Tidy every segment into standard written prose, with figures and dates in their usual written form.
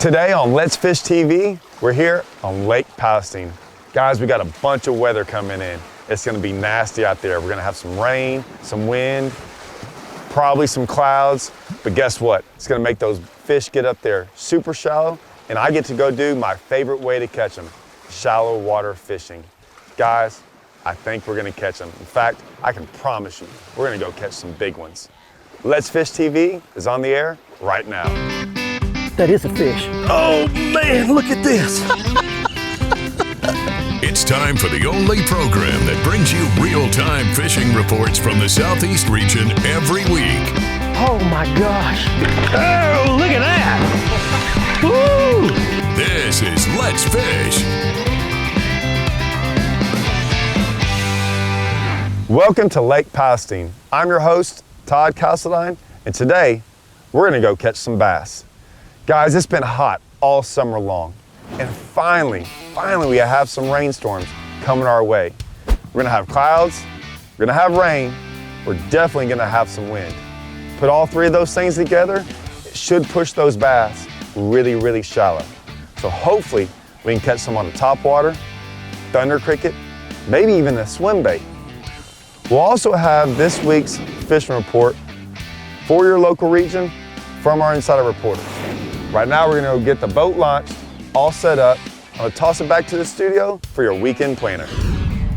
Today on Let's Fish TV, we're here on Lake Palestine. Guys, we got a bunch of weather coming in. It's gonna be nasty out there. We're gonna have some rain, some wind, probably some clouds, but guess what? It's gonna make those fish get up there super shallow, and I get to go do my favorite way to catch them, shallow water fishing. Guys, I think we're gonna catch them. In fact, I can promise you, we're gonna go catch some big ones. Let's Fish TV is on the air right now. That is a fish. Oh man, look at this. It's time for the only program that brings you real-time fishing reports from the Southeast region every week. Oh my gosh. Oh, look at that. Woo! This is Let's Fish. Welcome to Lake Palestine. I'm your host, Todd Castledine, and today we're gonna go catch some bass. Guys, it's been hot all summer long, and finally we have some rainstorms coming our way. We're gonna have clouds, we're gonna have rain, we're definitely gonna have some wind. Put all three of those things together, it should push those bass really shallow. So hopefully we can catch some on the topwater, thunder cricket, maybe even a swim bait. We'll also have this week's fishing report for your local region from our insider reporters. Right now we're gonna go get the boat launched, all set up. I'm gonna toss it back to the studio for your weekend planner.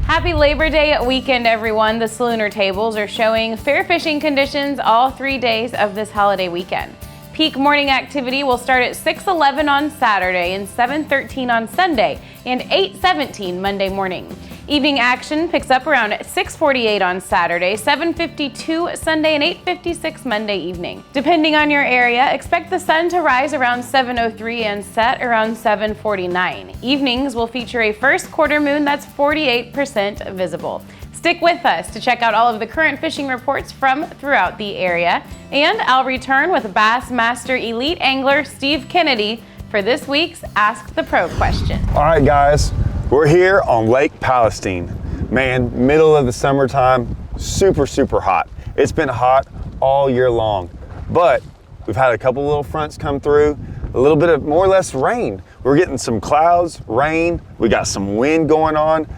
Happy Labor Day weekend, everyone. The Salooner tables are showing fair fishing conditions all 3 days of this holiday weekend. Peak morning activity will start at 6:11 on Saturday and 7:13 on Sunday and 8:17 Monday morning. Evening action picks up around 6:48 on Saturday, 7:52 Sunday, and 8:56 Monday evening. Depending on your area, expect the sun to rise around 7:03 and set around 7:49. Evenings will feature a first quarter moon that's 48% visible. Stick with us to check out all of the current fishing reports from throughout the area. And I'll return with Bassmaster Elite Angler Steve Kennedy for this week's Ask the Pro question. All right, guys, we're here on Lake Palestine. Man, middle of the summertime, super hot. It's been hot all year long, but we've had a couple little fronts come through, a little bit of more or less rain. We're getting some clouds, rain, we got some wind going on.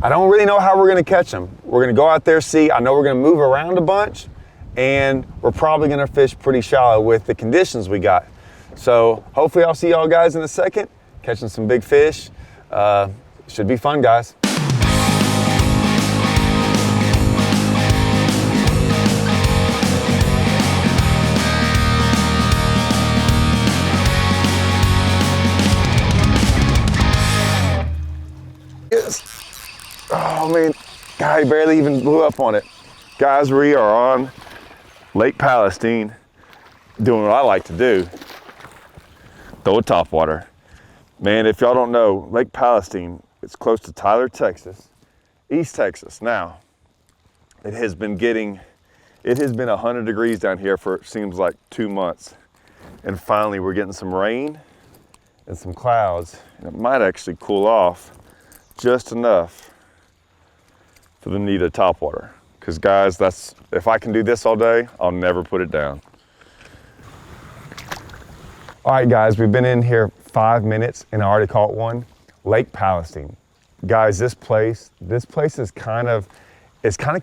I don't really know how we're gonna catch them. We're gonna go out there, see, I know we're gonna move around a bunch, and we're probably gonna fish pretty shallow with the conditions we got. So hopefully I'll see y'all guys in a second, catching some big fish. Should be fun, guys. Yes. Oh man, guy barely even blew up on it. Guys, we are on Lake Palestine doing what I like to do, throw a topwater. Man, if y'all don't know, Lake Palestine, it's close to Tyler, Texas, East Texas. Now, it has been 100 degrees down here for it seems like 2 months. And finally we're getting some rain and some clouds, and it might actually cool off just enough for the need of topwater. Because guys, if I can do this all day, I'll never put it down. All right, guys, we've been in here 5 minutes and I already caught one. Lake Palestine. Guys, this place is kind of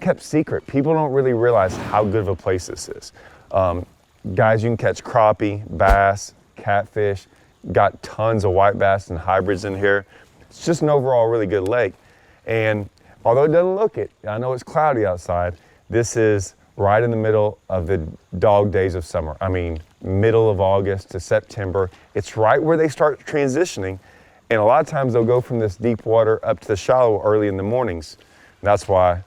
kept secret. People don't really realize how good of a place this is. Guys, you can catch crappie, bass, catfish, got tons of white bass and hybrids in here. It's just an overall really good lake. And although it doesn't look it, I know it's cloudy outside, this is right in the middle of the dog days of summer. I mean, middle of August to September. It's right where they start transitioning. And a lot of times they'll go from this deep water up to the shallow early in the mornings. And that's why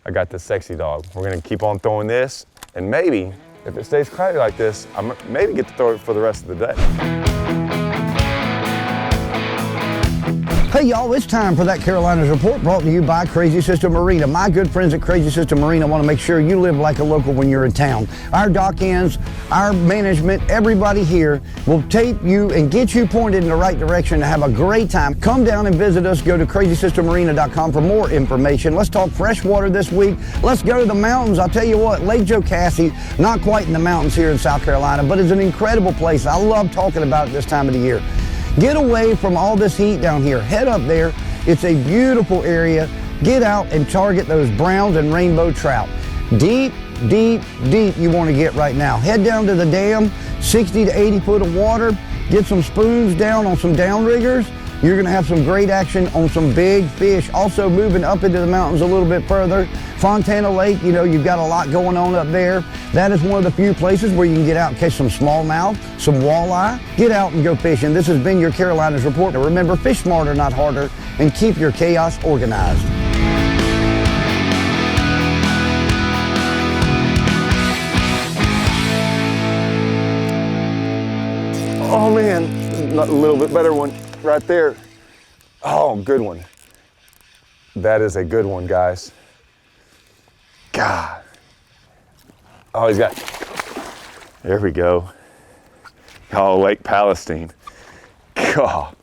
I got this sexy dog. We're gonna keep on throwing this, and maybe, if it stays cloudy like this, I maybe get to throw it for the rest of the day. Hey y'all, it's time for that Carolinas Report brought to you by Crazy Sister Marina. My good friends at Crazy Sister Marina want to make sure you live like a local when you're in town. Our dock ends, our management, everybody here will take you and get you pointed in the right direction to have a great time. Come down and visit us. Go to crazysistermarina.com for more information. Let's talk freshwater this week. Let's go to the mountains. I'll tell you what, Lake Jocassee, not quite in the mountains here in South Carolina, but it's an incredible place. I love talking about it this time of the year. Get away from all this heat down here. Head up there. It's a beautiful area. Get out and target those browns and rainbow trout. Deep, deep, deep you want to get right now. Head down to the dam, 60 to 80 foot of water. Get some spoons down on some downriggers. You're going to have some great action on some big fish. Also moving up into the mountains a little bit further. Fontana Lake, you know, you've got a lot going on up there. That is one of the few places where you can get out and catch some smallmouth, some walleye. Get out and go fishing. This has been your Carolinas Report. Now remember, fish smarter, not harder, and keep your chaos organized. Oh man, a little bit better one right there. Oh, good one. That is a good one, guys. God. Oh, he's got, there we go. Oh, Lake Palestine. God.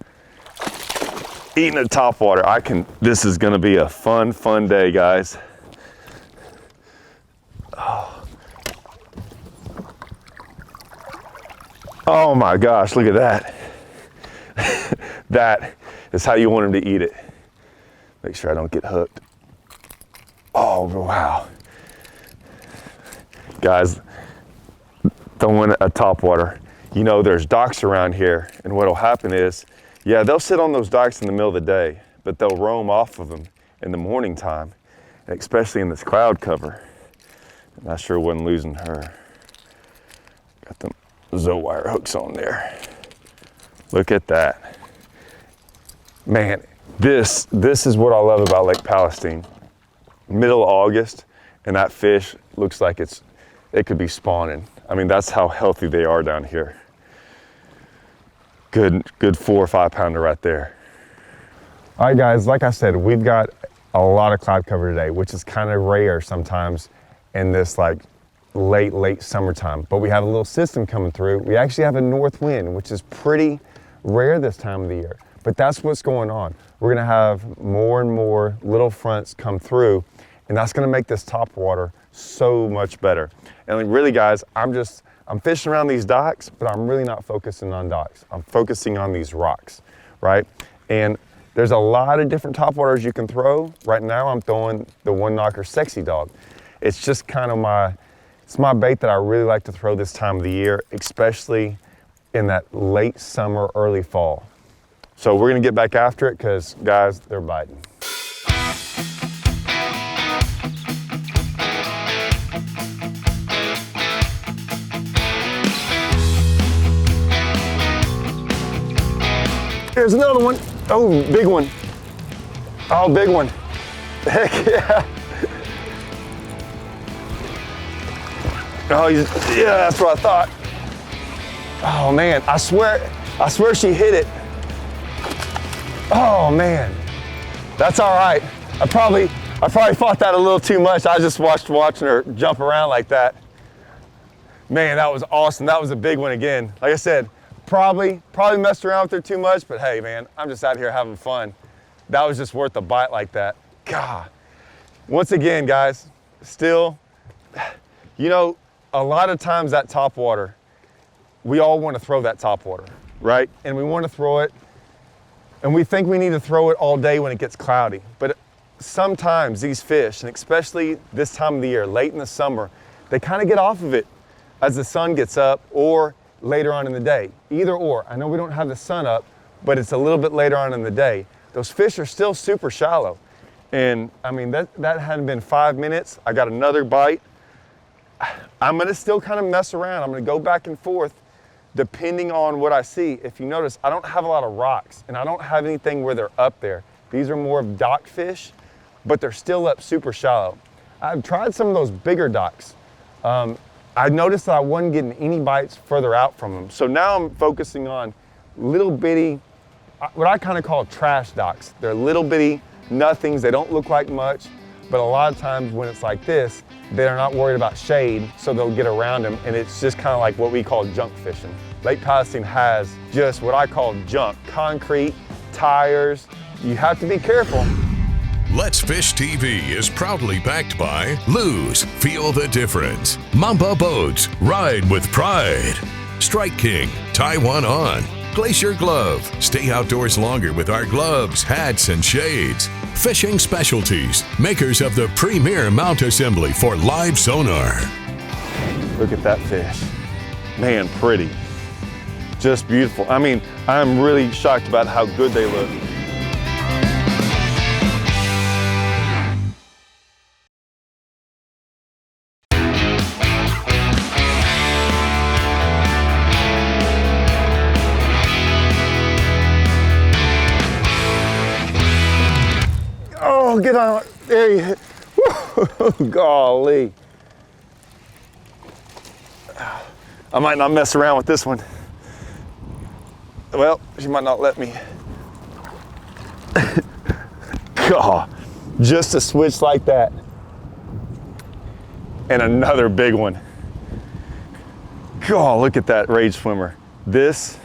Eating a topwater. This is gonna be a fun day, guys. Oh my gosh, look at that. That is how you want him to eat it. Make sure I don't get hooked. Oh, wow. Guys, throwing a topwater. You know, there's docks around here, and what'll happen is, yeah, they'll sit on those docks in the middle of the day, but they'll roam off of them in the morning time, especially in this cloud cover. I'm not sure when losing her. Got them wire hooks on there. Look at that. Man, this is what I love about Lake Palestine. Middle of August, and that fish looks like it could be spawning. I mean, that's how healthy they are down here. Good 4 or 5 pounder right there. All right, guys, like I said, we've got a lot of cloud cover today, which is kind of rare sometimes in this like late summertime. But we have a little system coming through. We actually have a north wind, which is pretty rare this time of the year. But that's what's going on. We're gonna have more and more little fronts come through, and that's gonna make this topwater so much better. And really, guys, I'm fishing around these docks, but I'm really not focusing on docks. I'm focusing on these rocks, right? And there's a lot of different topwaters you can throw. Right now, I'm throwing the One Knocker Sexy Dog. It's just kind of my bait that I really like to throw this time of the year, especially in that late summer, early fall. So we're gonna get back after it because, guys, they're biting. Here's another one. Oh, big one. Oh, big one. Heck yeah. Oh, yeah, that's what I thought. Oh man, I swear she hit it. Oh man, that's all right. I probably fought that a little too much. I just watching her jump around like that. Man, that was awesome. That was a big one again. Like I said, probably messed around with her too much, but hey man, I'm just out here having fun. That was just worth a bite like that. God. Once again, guys, still, you know, a lot of times that topwater, we all want to throw that topwater, right? And we want to throw it, and we think we need to throw it all day when it gets cloudy. But sometimes these fish, and especially this time of the year, late in the summer, they kind of get off of it as the sun gets up or later on in the day. Either or. I know we don't have the sun up, but it's a little bit later on in the day. Those fish are still super shallow. And I mean, that hadn't been 5 minutes. I got another bite. I'm gonna still kind of mess around. I'm gonna go back and forth depending on what I see. If you notice, I don't have a lot of rocks and I don't have anything where they're up there. These are more of dock fish, but they're still up super shallow. I've tried some of those bigger docks. I noticed that I wasn't getting any bites further out from them. So now I'm focusing on little bitty what I kind of call trash docks. They're little bitty nothings. They don't look like much, but a lot of times when it's like this, they're not worried about shade, so they'll get around them, and it's just kind of like what we call junk fishing. Lake Palestine has just what I call junk, concrete, tires. You have to be careful. Let's Fish TV is proudly backed by Lose, Feel the Difference, Mamba Boats, Ride with Pride, Strike King, Tie One On, Glacier Glove, stay outdoors longer with our gloves, hats, and shades. Fishing Specialties, makers of the premier mount assembly for live sonar. Look at that fish. Man, pretty. Just beautiful. I mean, I'm really shocked about how good they look. Oh, get on. There you go. Golly. I might not mess around with this one. Well, she might not let me. God, just a switch like that. And another big one. God, look at that rage swimmer. This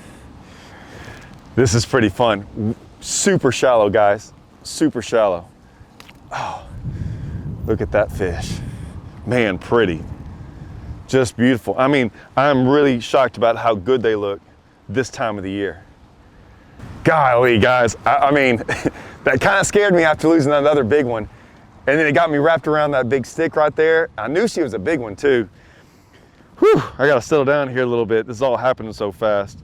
is pretty fun. Super shallow, guys. Super shallow. Oh, look at that fish. Man, pretty. Just beautiful. I mean, I'm really shocked about how good they look this time of the year. Golly, guys, I mean, that kind of scared me after losing another big one. And then it got me wrapped around that big stick right there. I knew she was a big one too. Whew, I gotta settle down here a little bit. This is all happening so fast.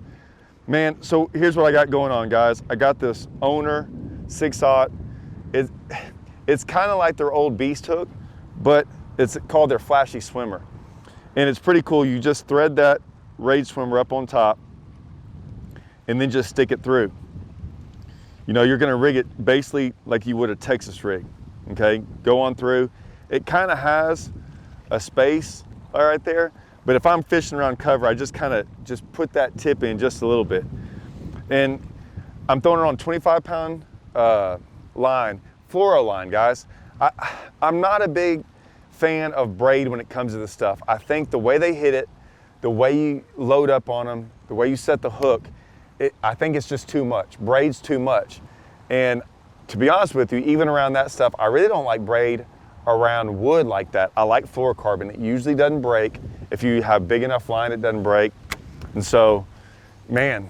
Man, so here's what I got going on, guys. I got this Owner 6/0. It's kind of like their old Beast hook, but it's called their Flashy Swimmer. And it's pretty cool. You just thread that rage swimmer up on top and then just stick it through. You know, you're gonna rig it basically like you would a Texas rig, okay? Go on through. It kind of has a space right there, but if I'm fishing around cover, I just kind of just put that tip in just a little bit. And I'm throwing it on 25-pound line, fluoro line, guys. I'm not a big fan of braid when it comes to this stuff. I think the way they hit it, the way you load up on them, the way you set the hook, I think it's just too much. Braid's too much. And to be honest with you, even around that stuff, I really don't like braid around wood like that. I like fluorocarbon. It usually doesn't break. If you have big enough line, it doesn't break. And so, man,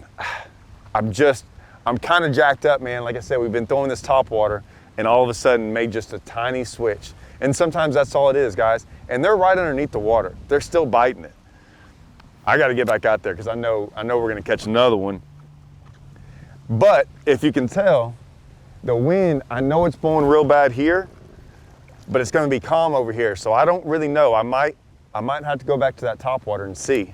I'm kind of jacked up, man. Like I said, we've been throwing this Topwater and all of a sudden made just a tiny switch. And sometimes that's all it is, guys. And they're right underneath the water. They're still biting it. I got to get back out there because I know we're going to catch another one. But if you can tell, the wind, I know it's blowing real bad here, but it's going to be calm over here. So I don't really know. I might have to go back to that Topwater and see.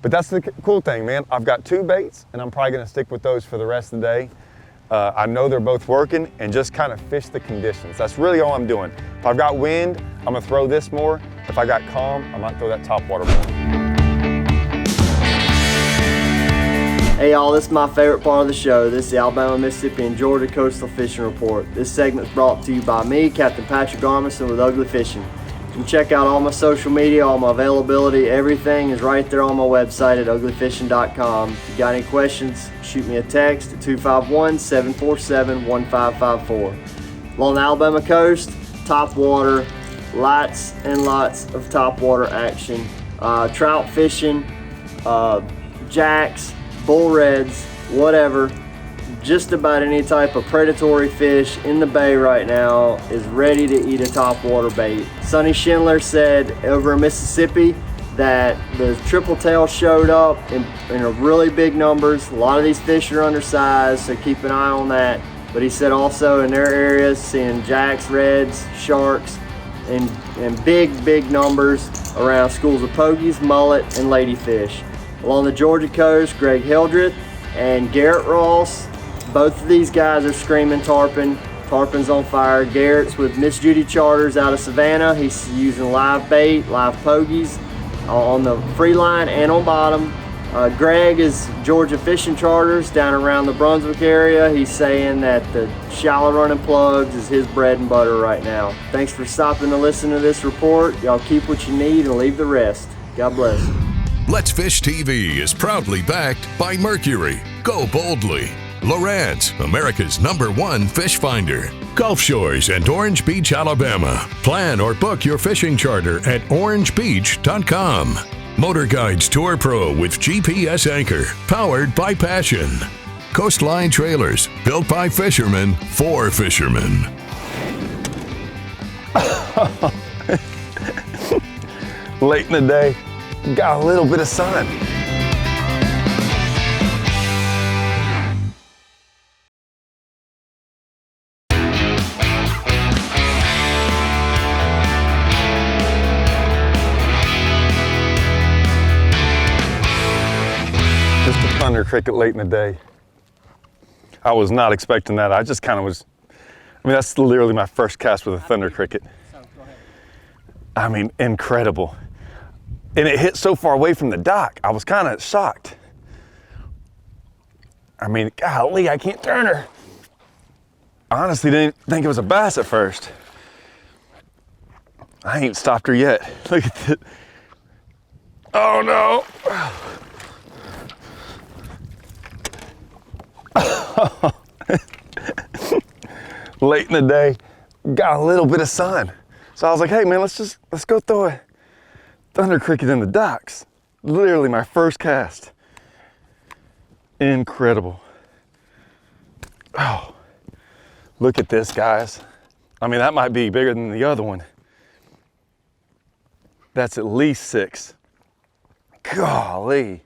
But that's the cool thing, man. I've got 2 baits, and I'm probably going to stick with those for the rest of the day. I know they're both working, and just kind of fish the conditions. That's really all I'm doing. If I've got wind, I'm going to throw this more. If I got calm, I might throw that Topwater more. Hey y'all, this is my favorite part of the show. This is the Alabama, Mississippi, and Georgia Coastal Fishing Report. This segment is brought to you by me, Captain Patrick Armisen with Ugly Fishing. You can check out all my social media, all my availability, everything is right there on my website at uglyfishing.com. If you got any questions, shoot me a text at 251-747-1554. Along the Alabama coast, Topwater, lots and lots of Topwater action. Trout fishing, jacks, bull reds, whatever, just about any type of predatory fish in the bay right now is ready to eat a topwater bait. Sonny Schindler said over in Mississippi that the triple tail showed up in really big numbers. A lot of these fish are undersized, so keep an eye on that. But he said also in their areas, seeing jacks, reds, sharks, in big numbers around schools of pogies, mullet, and ladyfish. Along the Georgia coast, Greg Hildreth and Garrett Ross, both of these guys are screaming tarpon. Tarpon's on fire. Garrett's with Miss Judy Charters out of Savannah. He's using live bait, live pogies on the free line and on bottom. Greg is Georgia Fishing Charters down around the Brunswick area. He's saying that the shallow running plugs is his bread and butter right now. Thanks for stopping to listen to this report. Y'all keep what you need and leave the rest. God bless. Let's Fish TV is proudly backed by Mercury, Go Boldly, Lowrance, America's #1 fish finder, Gulf Shores and Orange Beach, Alabama. Plan or book your fishing charter at orangebeach.com. Motor Guides Tour Pro with GPS anchor, powered by Passion. Coastline Trailers, built by fishermen for fishermen. Late in the day, got a little bit of sun. Just a thunder cricket late in the day. I was not expecting that. I just kind of was, I mean, that's literally my first cast with a thunder cricket. I mean, incredible. And it hit so far away from the dock, I was kind of shocked. I mean, golly, I can't turn her. I honestly didn't think it was a bass at first. I ain't stopped her yet. Look at this. Oh no. Late in the day, got a little bit of sun. So I was like, hey man, let's go throw a thunder cricket in the docks. Literally my first cast. Incredible. Oh, look at this, guys. I mean, that might be bigger than the other one. That's at least 6. Golly.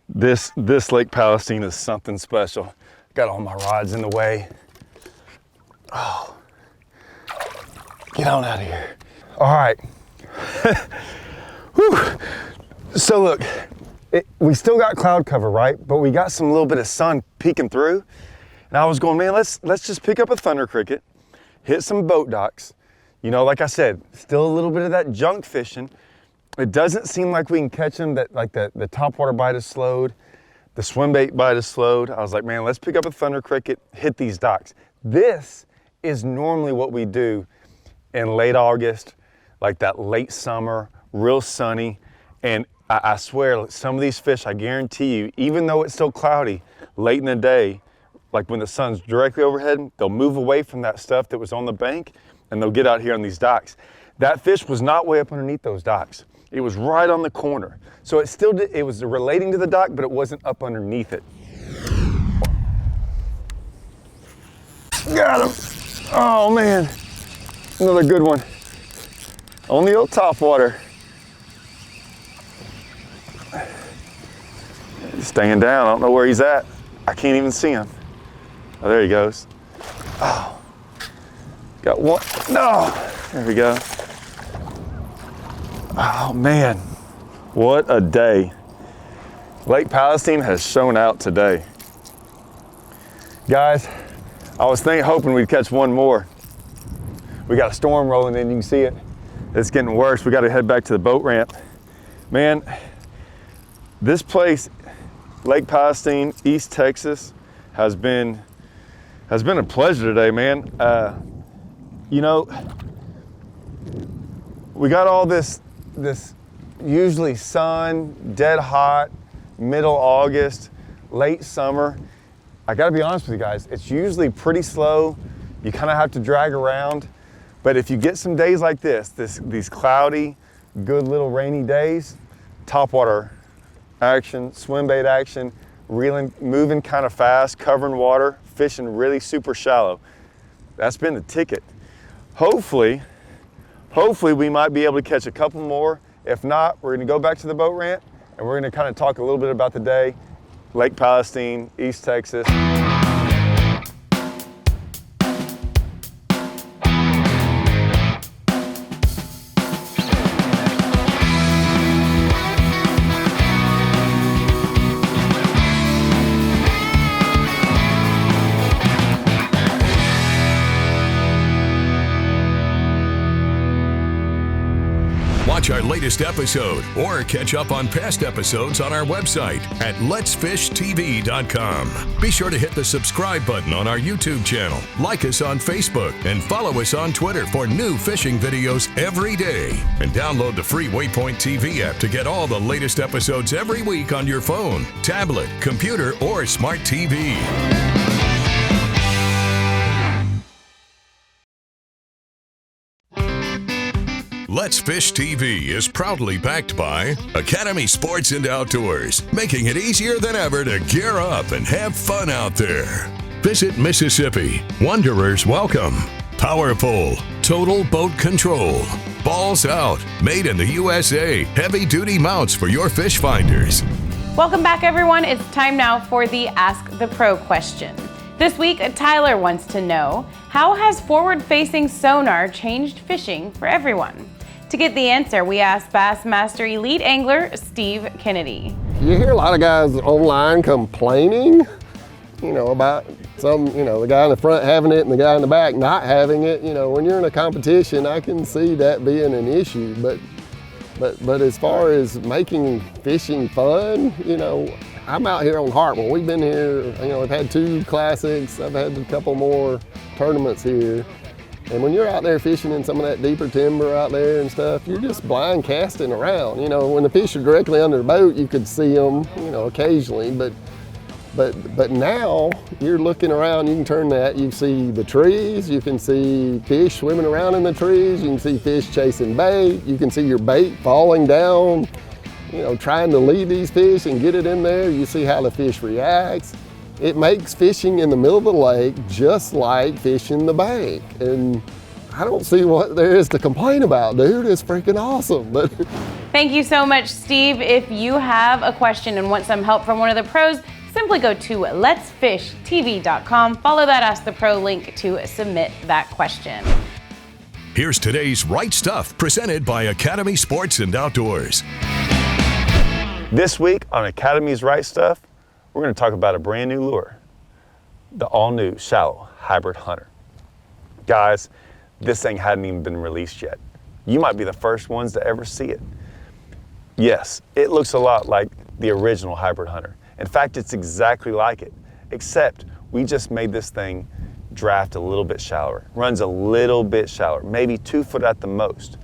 This Lake Palestine is something special. Got all my rods in the way. Oh, get on out of here. All right. Whew. So look, we still got cloud cover, right? But we got some little bit of sun peeking through. And I was going, man, let's just pick up a thunder cricket, hit some boat docks. You know, like I said, still a little bit of that junk fishing. It doesn't seem like we can catch them, that like the topwater bite is slowed, the swim bait bite is slowed. I was like, man, let's pick up a thunder cricket, hit these docks. This is normally what we do in late August, like that late summer, real sunny. And I swear, some of these fish, I guarantee you, even though it's still cloudy, late in the day, like when the sun's directly overhead, they'll move away from that stuff that was on the bank and they'll get out here on these docks. That fish was not way up underneath those docks. It was right on the corner. So it was relating to the dock, but it wasn't up underneath it. Got him. Oh man, another good one. On the old Topwater. He's staying down, I don't know where he's at. I can't even see him. Oh, there he goes. Oh, got one. No, there we go. Oh man, what a day. Lake Palestine has shown out today. Guys, I was hoping we'd catch one more. We got a storm rolling in, you can see it. It's getting worse. We got to head back to the boat ramp. Man, this place, Lake Palestine, East Texas, has been a pleasure today, man. You know, we got all this usually sun, dead hot, middle August, late summer. I gotta be honest with you guys, it's usually pretty slow. You kind of have to drag around. But if you get some days like these cloudy, good little rainy days, topwater action, swim bait action, reeling, moving kind of fast, covering water, fishing really super shallow. That's been the ticket. Hopefully we might be able to catch a couple more. If not, we're gonna go back to the boat ramp and we're gonna kind of talk a little bit about the day, Lake Palestine, East Texas. Watch our latest episode or catch up on past episodes on our website at letsfishtv.com. Be sure to hit the subscribe button on our YouTube channel, like us on Facebook, and follow us on Twitter for new fishing videos every day. And download the free Waypoint TV app to get all the latest episodes every week on your phone, tablet, computer, or smart TV. Let's Fish TV is proudly backed by Academy Sports and Outdoors, making it easier than ever to gear up and have fun out there. Visit Mississippi. Wanderers welcome. Power Pole. Total boat control. Balls Out. Made in the USA. Heavy-duty mounts for your fish finders. Welcome back, everyone. It's time now for the Ask the Pro question. This week, Tyler wants to know, how has forward-facing sonar changed fishing for everyone? To get the answer, we asked Bassmaster Elite Angler Steve Kennedy. You hear a lot of guys online complaining, about the guy in the front having it and the guy in the back not having it. When you're in a competition, I can see that being an issue. But as far as making fishing fun, I'm out here on Hartwell. We've been here, I've had 2 classics. I've had a couple more tournaments here. And when you're out there fishing in some of that deeper timber out there and stuff, you're just blind casting around. When the fish are directly under the boat, you could see them, occasionally. But now you're looking around, you can turn that, you see the trees, you can see fish swimming around in the trees, you can see fish chasing bait, you can see your bait falling down, trying to lead these fish and get it in there. You see how the fish reacts. It makes fishing in the middle of the lake just like fishing the bank. And I don't see what there is to complain about, dude. It's freaking awesome. But Thank you so much, Steve. If you have a question and want some help from one of the pros, simply go to letsfishtv.com. Follow that Ask the Pro link to submit that question. Here's today's Right Stuff, presented by Academy Sports and Outdoors. This week on Academy's Right Stuff, we're going to talk about a brand new lure, the all-new shallow hybrid hunter. Guys, this thing hadn't even been released yet. You might be the first ones to ever see it. Yes, it looks a lot like the original hybrid hunter. In fact, it's exactly like it, except we just made this thing draft a little bit shallower, runs a little bit shallower, maybe 2 foot at the most.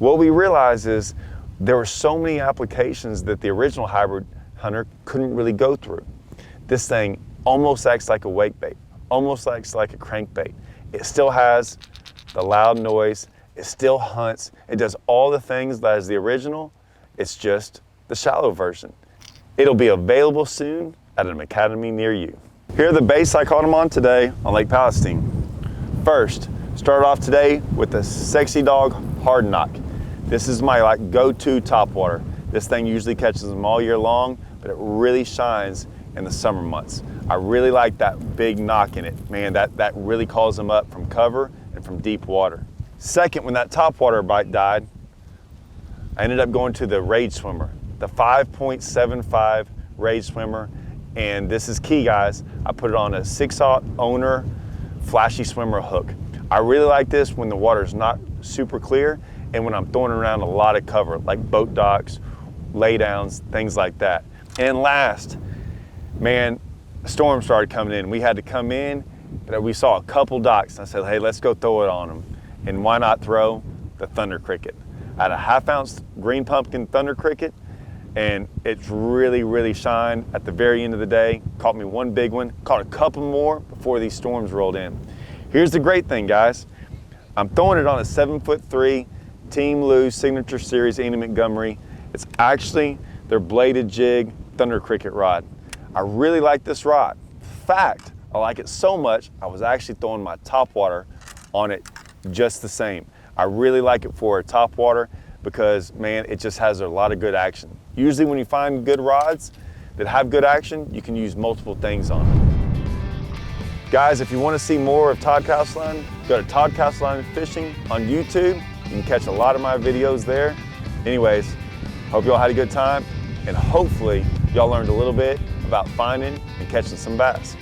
What we realized is there were so many applications that the original hybrid hunter couldn't really go through. This thing almost acts like a wake bait, almost acts like a crankbait. It still has the loud noise, it still hunts, it does all the things that is the original, it's just the shallow version. It'll be available soon at an academy near you. Here are the baits I caught them on today on Lake Palestine. First, start off today with the Sexy Dog Hard Knock. This is my go-to topwater. This thing usually catches them all year long, but it really shines in the summer months. I really like that big knock in it. Man, that really calls them up from cover and from deep water. Second, when that topwater bite died, I ended up going to the Rage Swimmer, the 5.75 Rage Swimmer. And this is key, guys. I put it on a 6/0 owner flashy swimmer hook. I really like this when the water's not super clear and when I'm throwing around a lot of cover, like boat docks, laydowns, things like that. And last, man, a storm started coming in. We had to come in, but we saw a couple docks. I said, hey, let's go throw it on them. And why not throw the Thunder Cricket? I had a 1/2 ounce green pumpkin Thunder Cricket, and it's really shined at the very end of the day. Caught me one big one, caught a couple more before these storms rolled in. Here's the great thing, guys. I'm throwing it on a 7'3" Team Lou Signature Series Andy Montgomery. It's actually their bladed jig Thunder Cricket rod. I really like this rod. In fact, I like it so much, I was actually throwing my topwater on it just the same. I really like it for a topwater because, man, it just has a lot of good action. Usually when you find good rods that have good action, you can use multiple things on them. Guys, if you want to see more of Todd Castleline, go to Todd Castleline Fishing on YouTube. You can catch a lot of my videos there. Anyways, hope y'all had a good time, and hopefully y'all learned a little bit about finding and catching some bass.